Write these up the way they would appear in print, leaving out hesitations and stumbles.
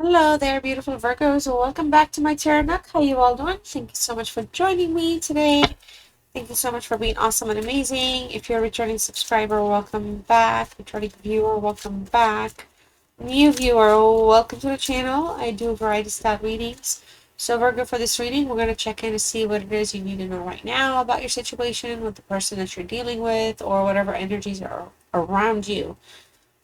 Hello there, beautiful Virgos. Welcome back to my Tarot Nook. How you all doing? Thank you so much for joining me today. Thank you so much for being awesome and amazing. If you're a returning subscriber, welcome back. Returning viewer, welcome back. New viewer, welcome to the channel. I do variety style readings. So Virgo, for this reading, we're going to check in to see what it is you need to know right now about your situation with the person that you're dealing with or whatever energies are around you.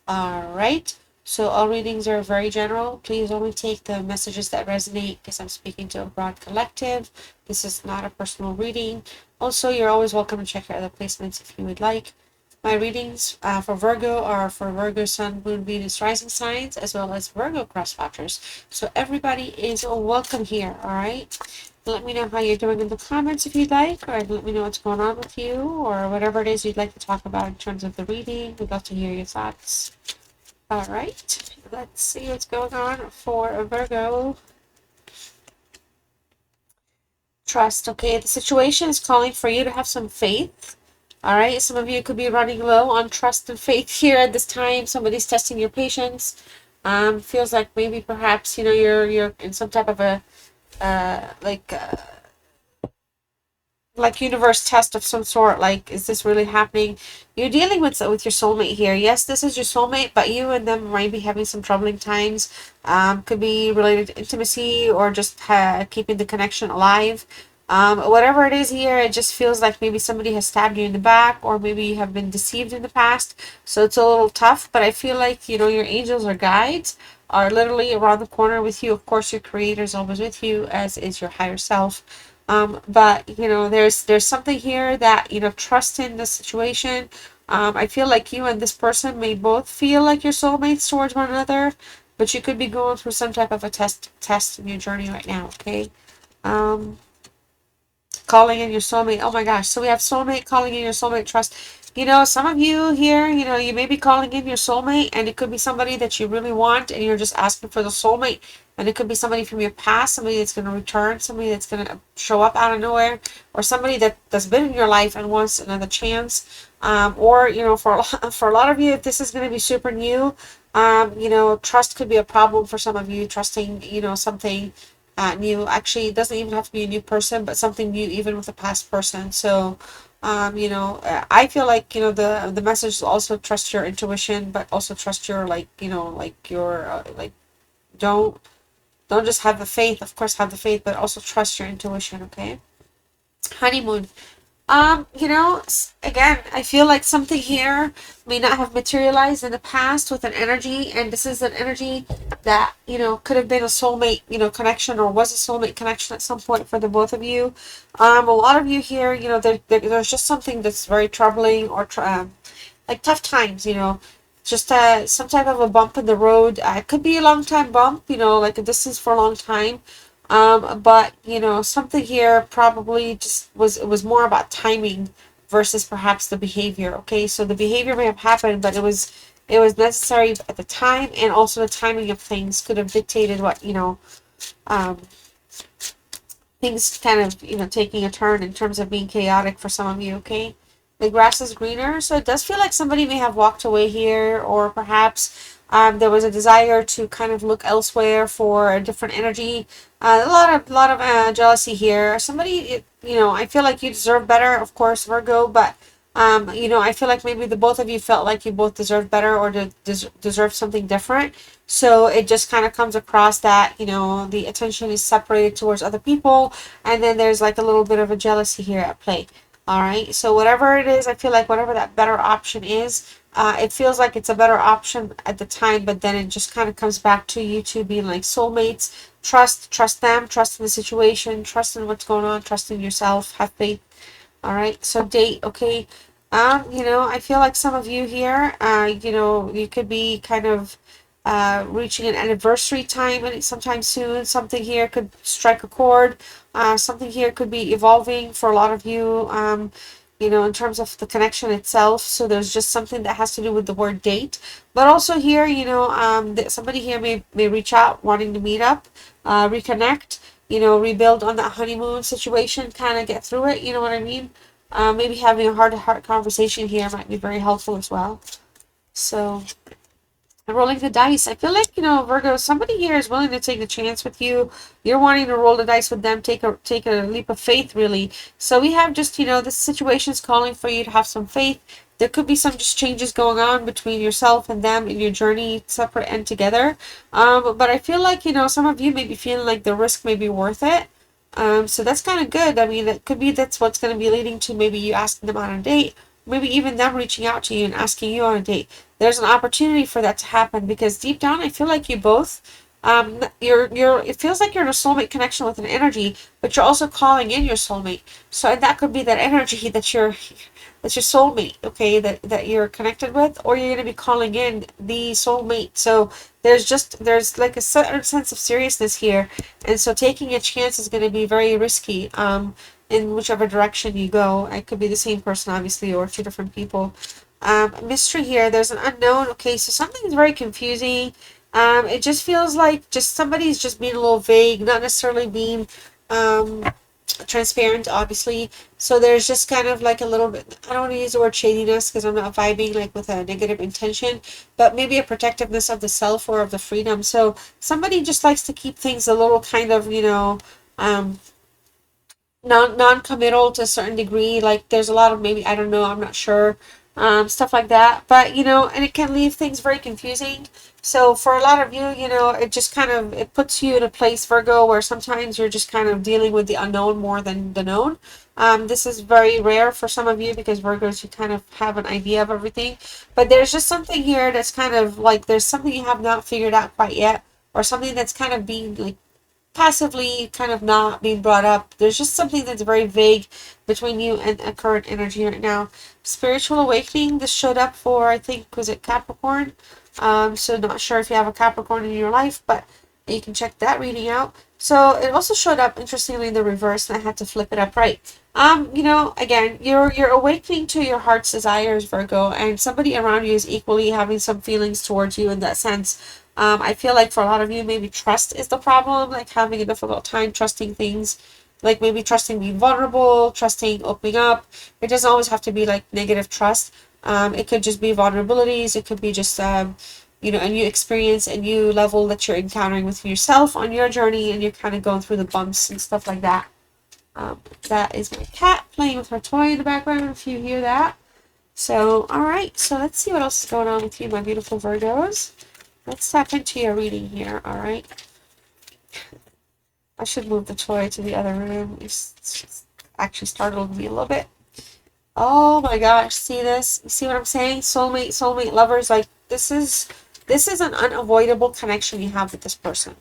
All right. So all readings are very general. Please only take the messages that resonate because I'm speaking to a broad collective. This is not a personal reading. Also, you're always welcome to check your other placements if you would like. My readings for Virgo are for Virgo, Sun, Moon, Venus, Rising signs, as well as Virgo cross watchers. So everybody is welcome here, all right? Let me know how you're doing in the comments if you'd like, or let me know what's going on with you, or whatever it is you'd like to talk about in terms of the reading. We'd love to hear your thoughts. All right, let's see what's going on for a Virgo. Trust. Okay, the situation is calling for you to have some faith. All right, some of you could be running low on trust and faith here at this time. Somebody's testing your patience. Feels like maybe perhaps you're in some type of a like universe test of some sort. Like, is this really happening? You're dealing with your soulmate here. Yes, this is your soulmate, but you and them might be having some troubling times. Could be related to intimacy or just keeping the connection alive. Whatever it is here, it just feels like maybe somebody has stabbed you in the back, or maybe you have been deceived in the past. So it's a little tough, but I feel like your angels or guides are literally around the corner with you. Of course, your creator is always with you, as is your higher self. But there's something here that trust in the situation. I feel like you and this person may both feel like you're soulmates towards one another, but you could be going through some type of a test in your journey right now. Okay. Um, Calling in your soulmate. Oh my gosh. So we have soulmate, calling in your soulmate, trust. Some of you here, you may be calling in your soulmate, and it could be somebody that you really want, and you're just asking for the soulmate. And it could be somebody from your past, somebody that's going to return, somebody that's going to show up out of nowhere, or somebody that's been in your life and wants another chance. Or, for a lot of you, if this is going to be super new, trust could be a problem for some of you, trusting, something new. Actually, it doesn't even have to be a new person, but something new even with a past person. So I feel like the message is also trust your intuition, but also trust your don't just have the faith. Of course, have the faith, but also trust your intuition. Okay. Honeymoon. Again, I feel like something here may not have materialized in the past with an energy, and this is an energy that, could have been a soulmate, connection, or was a soulmate connection at some point for the both of you. A lot of you here, there's just something that's very troubling or like tough times, just some type of a bump in the road. It could be a long time bump, like a distance for a long time. But something here probably just it was more about timing versus perhaps the behavior. Okay, so the behavior may have happened, but it was necessary at the time, and also the timing of things could have dictated what um, things kind of taking a turn in terms of being chaotic for some of you. Okay, the grass is greener, so it does feel like somebody may have walked away here, or perhaps there was a desire to kind of look elsewhere for a different energy. A lot of jealousy here. Somebody, I feel like you deserve better, of course, Virgo, but I feel like maybe the both of you felt like you both deserved better, or deserve something different. So it just kind of comes across that, the attention is separated towards other people, and then there's like a little bit of a jealousy here at play. All right. So whatever it is, I feel like whatever that better option is, it feels like it's a better option at the time, but then it just kind of comes back to you two being like soulmates. Trust them, trust in the situation, trust in what's going on, trust in yourself, have faith. All right. So date, okay. I feel like some of you here, you could be kind of reaching an anniversary time and sometime soon. Something here could strike a chord. Something here could be evolving for a lot of you, in terms of the connection itself. So there's just something that has to do with the word date. But also here, somebody here may reach out wanting to meet up, reconnect, rebuild on that honeymoon situation, kind of get through it. You know what I mean? Maybe having a heart-to-heart conversation here might be very helpful as well. So And rolling the dice. I feel like, Virgo, somebody here is willing to take a chance with you. You're wanting to roll the dice with them, take a leap of faith, really. So we have just, this situation is calling for you to have some faith. There could be some just changes going on between yourself and them in your journey, separate and together. But I feel like, some of you may be feeling like the risk may be worth it. So that's kind of good. I mean, it could be that's what's going to be leading to maybe you asking them on a date, maybe even them reaching out to you and asking you on a date. There's an opportunity for that to happen because deep down, I feel like you both, it feels like you're in a soulmate connection with an energy, but you're also calling in your soulmate. So and that could be that energy that's your soulmate, okay, that you're connected with, or you're going to be calling in the soulmate. So there's like a certain sense of seriousness here, and so taking a chance is going to be very risky. In whichever direction you go, it could be the same person, obviously, or two different people. Mystery here. There's an unknown. Okay, so something's very confusing. It just feels like just somebody's just being a little vague, not necessarily being transparent, obviously. So there's just kind of like a little bit, I don't want to use the word shadiness because I'm not vibing like with a negative intention, but maybe a protectiveness of the self or of the freedom. So somebody just likes to keep things a little kind of, non-committal to a certain degree. Like there's a lot of maybe, I don't know, I'm not sure, stuff like that. But and it can leave things very confusing. So for a lot of you, it just kind of it puts you in a place, Virgo, where sometimes you're just kind of dealing with the unknown more than the known. This is very rare for some of you because Virgos, you kind of have an idea of everything. But there's just something here that's kind of like there's something you have not figured out quite yet, or something that's kind of being like passively kind of not being brought up. There's just something that's very vague between you and a current energy right now. Spiritual awakening, this showed up for, I think, was it Capricorn? So not sure if you have a Capricorn in your life, but you can check that reading out. So it also showed up, interestingly, in the reverse, and I had to flip it up right. Again, you're awakening to your heart's desires, Virgo, and somebody around you is equally having some feelings towards you in that sense. I feel like for a lot of you, maybe trust is the problem, like having a difficult time trusting things, like maybe trusting being vulnerable, trusting opening up. It doesn't always have to be like negative trust. It could just be vulnerabilities. It could be just, a new experience, a new level that you're encountering with yourself on your journey, and you're kind of going through the bumps and stuff like that. That is my cat playing with her toy in the background, if you hear that. So, alright, so let's see what else is going on with you, my beautiful Virgos. Let's tap into your reading here, alright? I should move the toy to the other room. It's actually startled me a little bit. Oh my gosh, see this? You see what I'm saying? Soulmate, lovers, like this is an unavoidable connection you have with this person.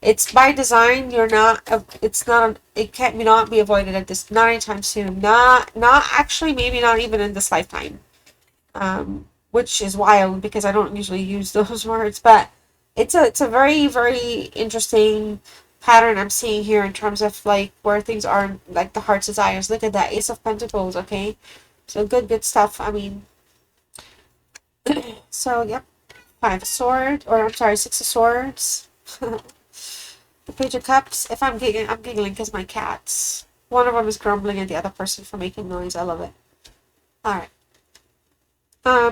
It's by design. It can't not be avoided at this, not anytime soon. Not actually, maybe not even in this lifetime. Which is wild because I don't usually use those words, but it's a very, very interesting pattern I'm seeing here in terms of like where things are, like the heart's desires. Look at that, Ace of Pentacles, okay? So good stuff. I mean, so yep, Five of Swords, or I'm sorry, Six of Swords. The Page of Cups. If I'm giggling because my cats. One of them is grumbling at the other person for making noise. I love it. Alright.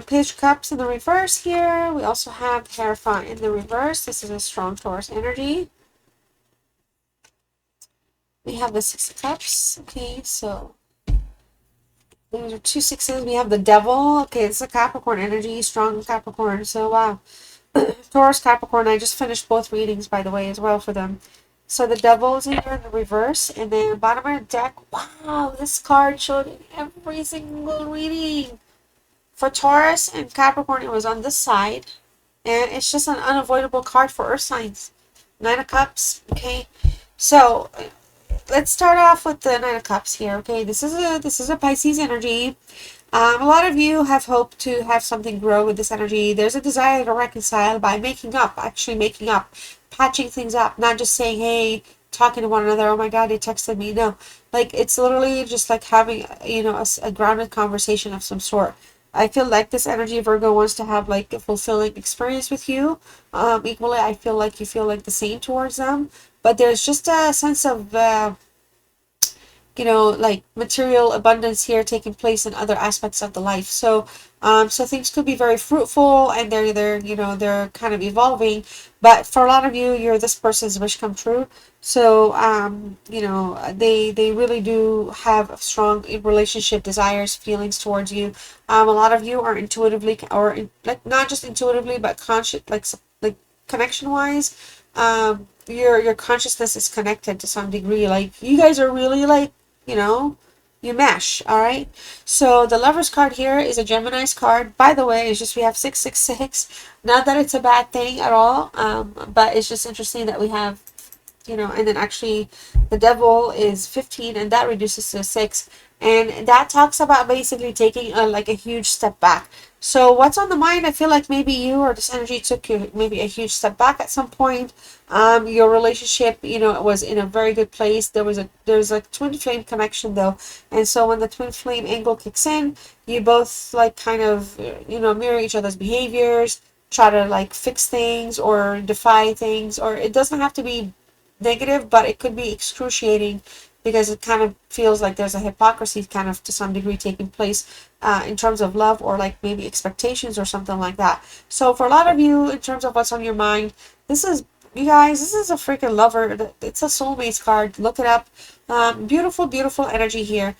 Page of Cups in the reverse here. We also have the Hierophant in the reverse. This is a strong Taurus energy. We have the Six of Cups. Okay, so those are two sixes. We have the Devil. Okay, it's a Capricorn energy, strong Capricorn. So wow. Taurus, Capricorn. I just finished both readings, by the way, as well for them. So the Devil is here in the reverse, and then bottom of the deck. Wow, this card showed in every single reading. For Taurus and Capricorn, it was on this side, and it's just an unavoidable card for Earth signs. Nine of Cups. Okay, so let's start off with the Nine of Cups here. Okay, this is a Pisces energy. A lot of you have hoped to have something grow with this energy. There's a desire to reconcile by actually making up, patching things up, not just saying, hey, talking to one another, oh my god, they texted me. No, like it's literally just like having, a grounded conversation of some sort. I feel like this energy, Virgo, wants to have like a fulfilling experience with you. Equally, I feel like you feel like the same towards them. But there's just a sense of you know, like material abundance here taking place in other aspects of the life. So so things could be very fruitful, and they're you know, they're kind of evolving. But for a lot of you, you're this person's wish come true. So you know, they really do have strong relationship desires, feelings towards you. A lot of you are intuitively, or like not just intuitively, but conscious, like connection wise. Your consciousness is connected to some degree. Like you guys are really like, you know, you mesh. All right. So the Lover's card here is a Gemini's card. By the way, it's just we have 666. Not that it's a bad thing at all, but it's just interesting that we have, you know, and then actually the Devil is 15, and that reduces to 6, and that talks about basically taking a like a huge step back. So what's on the mind? I feel like maybe you or this energy took you maybe a huge step back at some point. Your relationship, you know, was in a very good place. There's a twin flame connection though, and so when the twin flame angle kicks in, you both like kind of, you know, mirror each other's behaviors, try to like fix things or defy things, or it doesn't have to be negative, but it could be excruciating because it kind of feels like there's a hypocrisy kind of to some degree taking place in terms of love, or like maybe expectations or something like that. So for a lot of you, in terms of what's on your mind, this is, you guys, this is a freaking lover. It's a soulmates card. Look it up. Beautiful, beautiful energy here.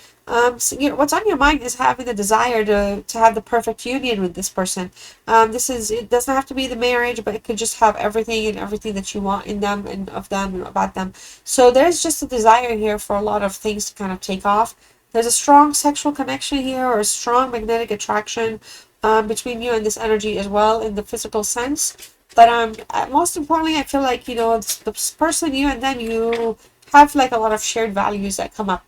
So, you know, what's on your mind is having the desire to have the perfect union with this person. This is, it doesn't have to be the marriage, but it could just have everything and everything that you want in them and of them and about them. So there's just a desire here for a lot of things to kind of take off. There's a strong sexual connection here, or a strong magnetic attraction between you and this energy as well in the physical sense. But most importantly, I feel like, you know, this person, you and them, you have like a lot of shared values that come up.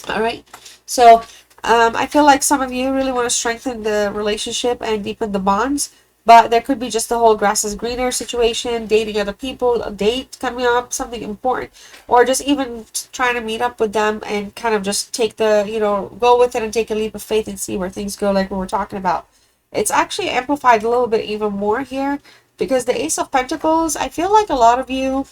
All right. So I feel like some of you really want to strengthen the relationship and deepen the bonds. But there could be just the whole grass is greener situation, dating other people, a date coming up, something important, or just even trying to meet up with them and kind of just take the, you know, go with it and take a leap of faith and see where things go, like we were talking about. It's actually amplified a little bit even more here because the Ace of Pentacles, I feel like a lot of you,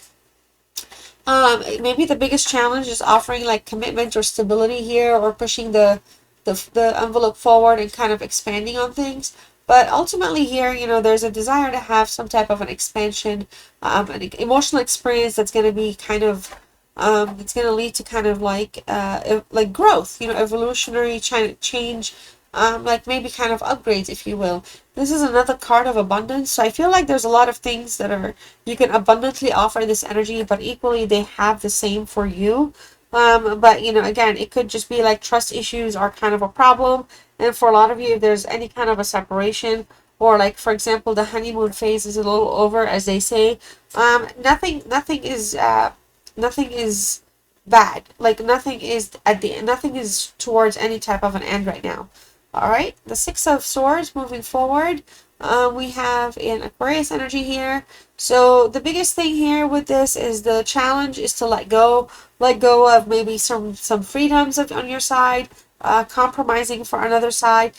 maybe the biggest challenge is offering like commitment or stability here, or pushing the envelope forward and kind of expanding on things. But ultimately here, you know, there's a desire to have some type of an expansion, an emotional experience that's going to be kind of, it's going to lead to kind of like growth, you know, evolutionary change, like maybe kind of upgrades, if you will. This is another card of abundance. So I feel like there's a lot of things that are, you can abundantly offer this energy, but equally they have the same for you. But you know, again, it could just be like trust issues are kind of a problem. And for a lot of you, if there's any kind of a separation, or like, for example, the honeymoon phase is a little over, as they say, nothing is bad. Like nothing is at the end, nothing is towards any type of an end right now. All right, the Six of Swords moving forward. We have an Aquarius energy here. So the biggest thing here with this is the challenge is to let go of maybe some freedoms on your side, compromising for another side,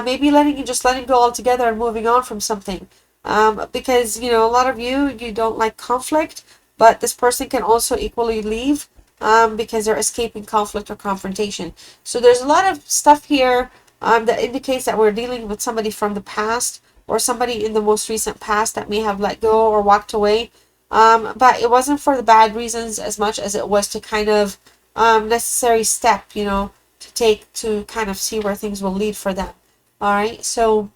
maybe letting go altogether and moving on from something. Because, you know, a lot of you don't like conflict, but this person can also equally leave because they're escaping conflict or confrontation. So there's a lot of stuff here that indicates that we're dealing with somebody from the past, or somebody in the most recent past that may have let go or walked away. But it wasn't for the bad reasons as much as it was to kind of necessary step, you know, to take to kind of see where things will lead for them. All right, so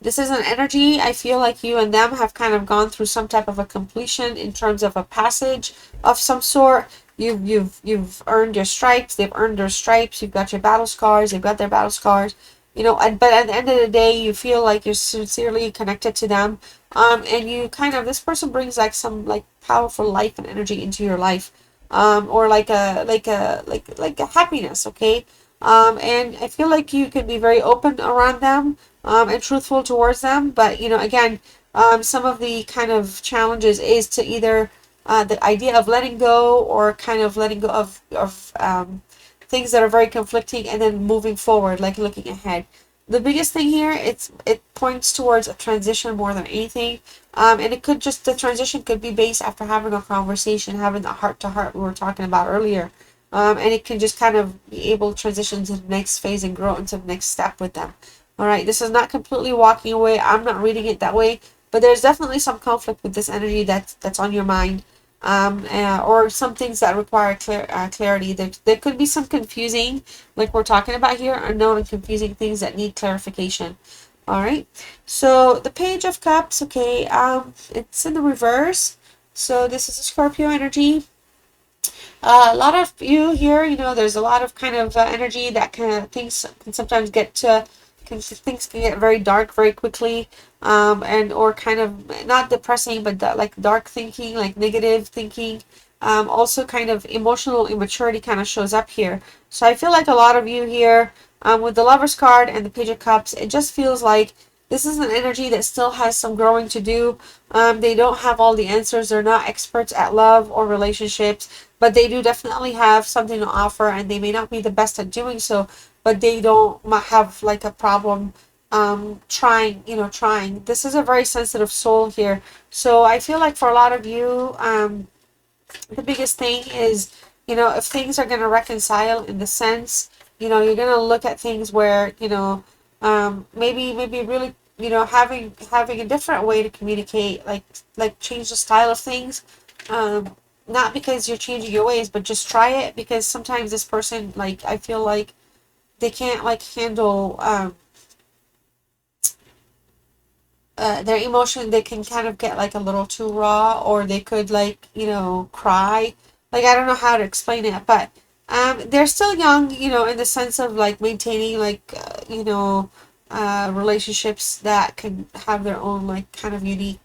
this is an energy. I feel like you and them have kind of gone through some type of a completion in terms of a passage of some sort. You've earned your stripes. They've earned their stripes. You've got your battle scars. They've got their battle scars. You know, but at the end of the day, you feel like you're sincerely connected to them. And you kind of, this person brings like some like powerful life and energy into your life, or like a happiness. Okay. And I feel like you can be very open around them, and truthful towards them. But, you know, again, some of the kind of challenges is to either the idea of letting go, or kind of letting go of things that are very conflicting, and then moving forward, like looking ahead. the biggest thing here, it points towards a transition more than anything. And it could just, the transition could be based after having a conversation, having the heart to heart we were talking about earlier. And it can just kind of be able to transition to the next phase and grow into the next step with them. All right, this is not completely walking away. I'm not reading it that way, but there's definitely some conflict with this energy that's on your mind, or some things that require clarity. There could be some confusing, like we're talking about here, unknown and confusing things that need clarification. All right, so the Page of Cups, okay, it's in the reverse. So this is a Scorpio energy. A lot of you here, there's a lot of kind of energy that things can sometimes things can get very dark very quickly, and or kind of not depressing, but like dark thinking, like negative thinking. Also kind of emotional immaturity kind of shows up here. So I feel like a lot of you here, with the Lovers card and the Page of Cups, it just feels like this is an energy that still has some growing to do. They don't have all the answers. They're not experts at love or relationships, but they do definitely have something to offer, and they may not be the best at doing so, but they don't have like a problem trying. This is a very sensitive soul here. So I feel like for a lot of you, the biggest thing is, if things are going to reconcile in the sense, you're going to look at things where, maybe really, having a different way to communicate, like change the style of things, not because you're changing your ways, but just try it, because sometimes this person, like, I feel like they can't like handle their emotion. They can kind of get like a little too raw, or they could like cry. Like, I don't know how to explain it, but they're still young, in the sense of like maintaining like relationships that can have their own like kind of unique,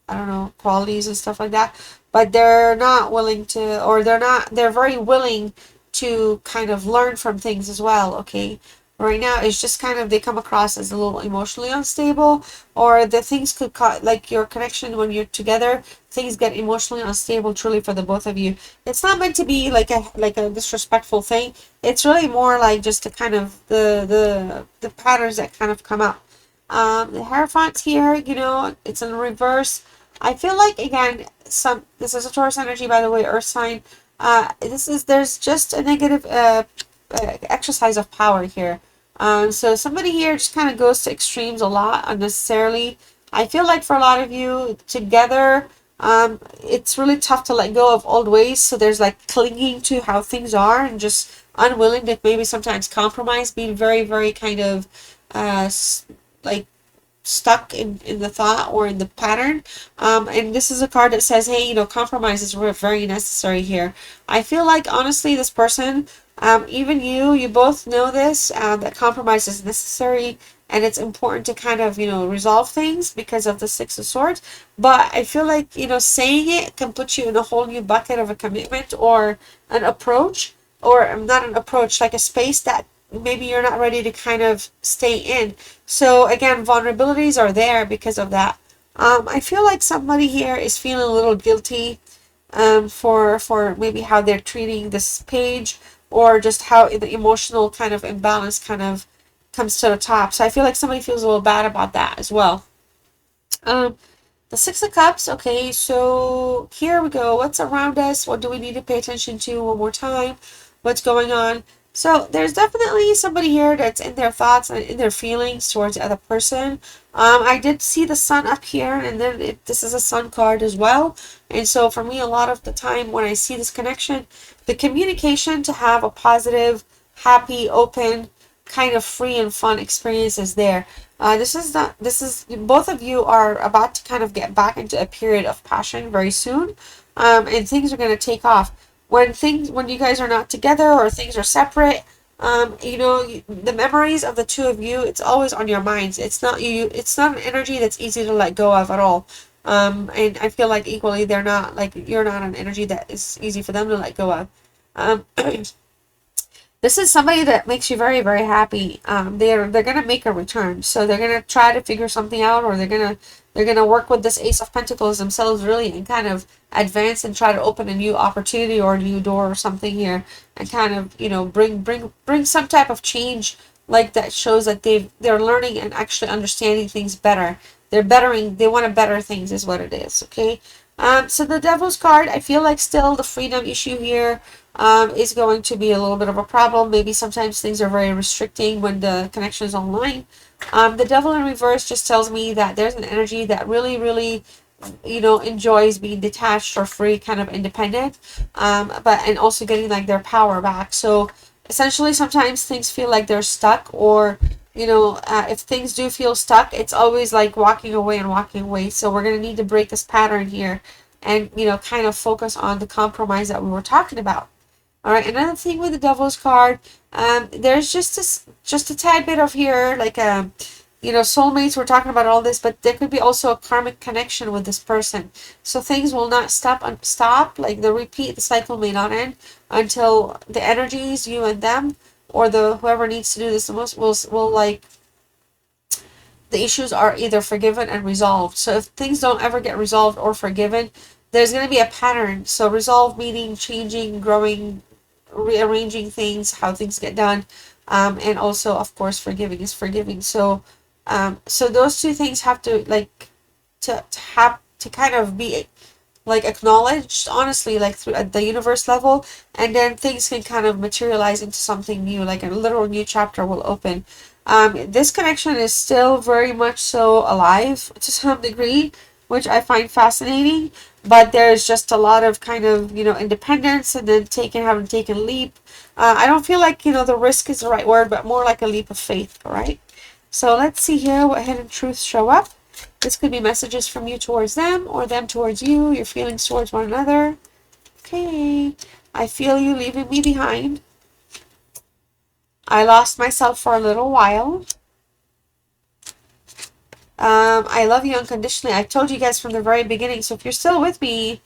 I don't know, qualities and stuff like that. But they're not willing to, or they're very willing to kind of learn from things as well, okay? Right now, it's just kind of, they come across as a little emotionally unstable, or the things could like your connection when you're together, things get emotionally unstable truly for the both of you. It's not meant to be like a disrespectful thing. It's really more like just the kind of the patterns that kind of come up. The Hierophant here, it's in reverse. I feel like, again, this is a Taurus energy, by the way, Earth sign. There's just a negative exercise of power here. So somebody here just kind of goes to extremes a lot unnecessarily. I feel like for a lot of you together, it's really tough to let go of old ways. So there's like clinging to how things are and just unwilling to maybe sometimes compromise, being very, very kind of like stuck in the thought or in the pattern. And this is a card that says, hey, compromise is very necessary here. I feel like, honestly, this person, even you both know this, that compromise is necessary, and it's important to kind of, resolve things because of the Six of Swords. But I feel like, saying it can put you in a whole new bucket of a commitment or an approach, or not an approach, like a space that maybe you're not ready to kind of stay in. So again, vulnerabilities are there because of that. I feel like somebody here is feeling a little guilty for maybe how they're treating this page, or just how the emotional kind of imbalance kind of comes to the top. So I feel like somebody feels a little bad about that as well. The Six of Cups, okay, so here we go. What's around us? What do we need to pay attention to one more time? What's going on? So there's definitely somebody here that's in their thoughts and in their feelings towards the other person. I did see the sun up here, and then this is a sun card as well. And so for me, a lot of the time when I see this connection, the communication to have a positive, happy, open, kind of free and fun experience is there. Both of you are about to kind of get back into a period of passion very soon, and things are going to take off. When you guys are not together or things are separate, the memories of the two of you, it's always on your minds. It's not an energy that's easy to let go of at all. And I feel like equally you're not an energy that is easy for them to let go of. This is somebody that makes you very, very happy. They're gonna make a return, so they're gonna try to figure something out, or they're gonna work with this Ace of Pentacles themselves, really, and kind of advance and try to open a new opportunity or a new door or something here, and kind of bring some type of change like that shows that they're learning and actually understanding things better. They're bettering, they want to better things is what it is, okay? So the Devil's card, I feel like still the freedom issue here is going to be a little bit of a problem. Maybe sometimes things are very restricting when the connection is online. The Devil in reverse just tells me that there's an energy that really, really, you know, enjoys being detached or free, kind of independent, and also getting like their power back. So essentially sometimes things feel like they're stuck, or you know, if things do feel stuck, it's always like walking away and walking away. So we're going to need to break this pattern here and, you know, kind of focus on the compromise that we were talking about. All right, another thing with the Devil's card, there's just a tad bit of here, like you know, soulmates. We're talking about all this, but there could be also a karmic connection with this person. So things will not stop. Like the cycle may not end until the energies, you and them, or the whoever needs to do this the most, will like the issues are either forgiven and resolved. So if things don't ever get resolved or forgiven, there's going to be a pattern. So resolve meaning changing, growing, rearranging things, how things get done, and also of course forgiving is forgiving. So so those two things have to like to have to kind of be like acknowledged honestly, like through at the universe level, and then things can kind of materialize into something new, like a literal new chapter will open. This connection is still very much so alive to some degree, which I find fascinating, but there's just a lot of kind of, you know, independence, and then having taken a leap. I don't feel like, you know, the risk is the right word, but more like a leap of faith. All right, so let's see here what hidden truths show up. This could be messages from you towards them, or them towards you, your feelings towards one another. Okay, I feel you leaving me behind. I lost myself for a little while. I love you unconditionally. I told you guys from the very beginning, so if you're still with me,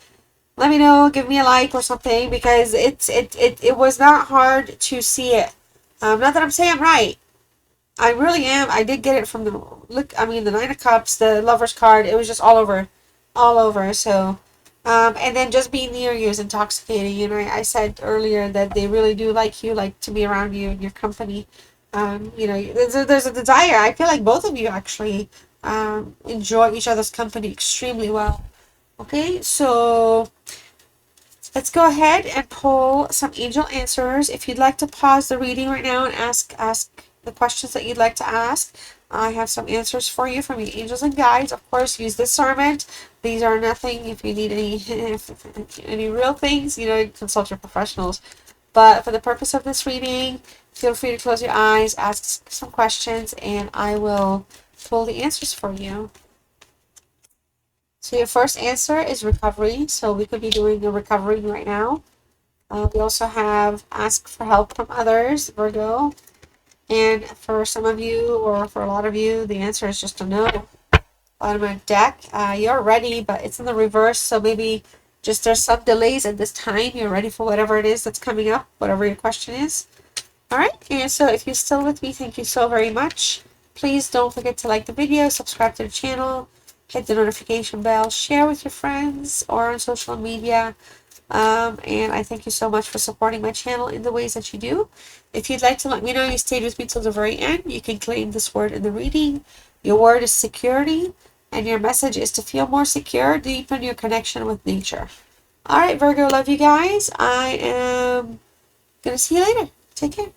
let me know, give me a like or something, because it was not hard to see it. Not that I'm saying I'm right. I really am. I did get it from the the Nine of Cups, the Lover's card. It was just all over, all over. So, and then just being near you is intoxicating. You know, I said earlier that they really do like you, like to be around you and your company. You know, there's a desire. I feel like both of you actually enjoy each other's company extremely well. Okay, so let's go ahead and pull some angel answers. If you'd like to pause the reading right now and ask the questions that you'd like to ask, I have some answers for you from your angels and guides. Of course, use discernment. These are nothing. If you need any real things, you know, consult your professionals. But for the purpose of this reading, feel free to close your eyes, ask some questions, and I will pull the answers for you. So your first answer is recovery. So we could be doing a recovery right now. We also have ask for help from others, Virgo. And for some of you, or for a lot of you, the answer is just a no. Bottom of the deck, you're ready, but it's in the reverse. So maybe just there's some delays at this time. You're ready for whatever it is that's coming up, whatever your question is. All right. And so if you're still with me, thank you so very much. Please don't forget to like the video, subscribe to the channel, hit the notification bell, share with your friends or on social media. And I thank you so much for supporting my channel in the ways that you do. If you'd like to let me know you stayed with me till the very end, you can claim this word in the reading. Your word is security, and your message is to feel more secure, deepen your connection with nature. All right, Virgo, love you guys. I am going to see you later. Take care.